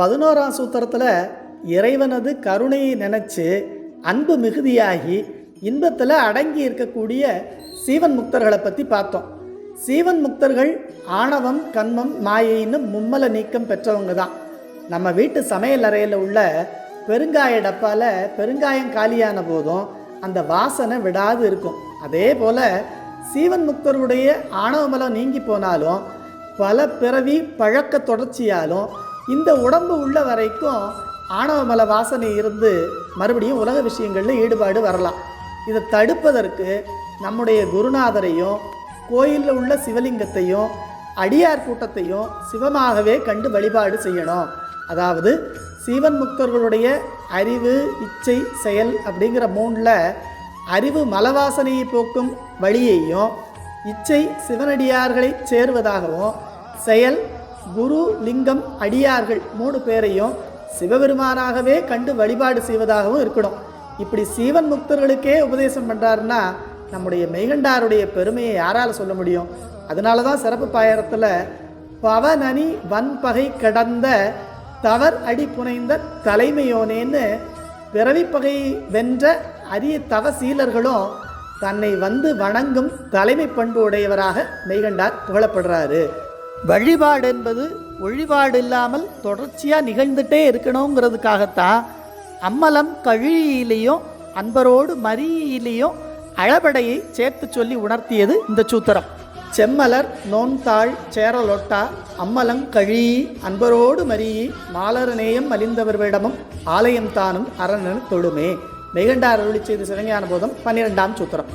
11ஆம் சூத்திரத்தில் இறைவனது கருணையை நினச்சி அன்பு மிகுதியாகி இன்பத்தில் அடங்கி இருக்கக்கூடிய சீவன் முக்தர்களை பற்றி பார்த்தோம். சீவன் முக்தர்கள் ஆணவம், கண்மம், மாயைன்னு மும்மல நீக்கம் பெற்றவங்க தான். நம்ம வீட்டு சமையல் அறையில் உள்ள பெருங்காய டப்பாவில் பெருங்காயம் காலியான போதும் அந்த வாசனை விடாது இருக்கும். அதே போல் சீவன் முக்தருடைய ஆணவமலம் நீங்கி போனாலும் பல பிறவி பழக்க தொடர்ச்சியாலும் இந்த உடம்பு உள்ள வரைக்கும் ஆணவமல வாசனை இருந்து மறுபடியும் உலக விஷயங்களில் ஈடுபாடு வரலாம். இதை தடுப்பதற்கு நம்முடைய குருநாதரையும் கோயிலில் உள்ள சிவலிங்கத்தையும் அடியார் கூட்டத்தையும் சிவமாகவே கண்டு வழிபாடு செய்யணும். அதாவது சீவன் முக்தர்களுடைய அறிவு, இச்சை, செயல் அப்படிங்கிற மூணில் அறிவு மலவாசனையை போக்கும் வழியையும், இச்சை சிவனடியார்களை சேருவதாகவும், செயல் குரு, லிங்கம், அடியார்கள் 3 பேரையும் சிவபெருமானாகவே கண்டு வழிபாடு செய்வதாகவும் இருக்கணும். இப்படி சீவன் முக்தர்களுக்கே உபதேசம் பண்ணுறாருன்னா நம்முடைய மெய்கண்டாருடைய பெருமையை யாரால் சொல்ல முடியும்? அதனால தான் சிறப்பு பாயிரத்தில் பவனனி வன்பகை கடந்த தவர் அடி புனைந்த தலைமையோனேன்னு பிறவிப்பகை வென்ற அரிய தவசீலர்களும் தன்னை வந்து வணங்கும் தலைமை பண்பு உடையவராக மெய்கண்டார் புகழப்படுறாரு. வழிபாடு என்பது ஒழிபாடு இல்லாமல் தொடர்ச்சியாக நிகழ்ந்துட்டே இருக்கணுங்கிறதுக்காகத்தான் அம்மலம் கழியிலையும் அன்பரோடு மரியிலையும் அளபடையை சேர்த்து சொல்லி உணர்த்தியது இந்த சூத்திரம். செம்மலர் நோன்தாள் சேரலொட்டா அம்மலம் கழி அன்பரோடு மரியை மாலரநேயம் மலிந்தவர்களிடமும் ஆலயம் தானும் அரணன் தொழுமே. மெய்கண்டார் அருளி செய்த சிவஞான போதம் 12ஆம் சூத்திரம்.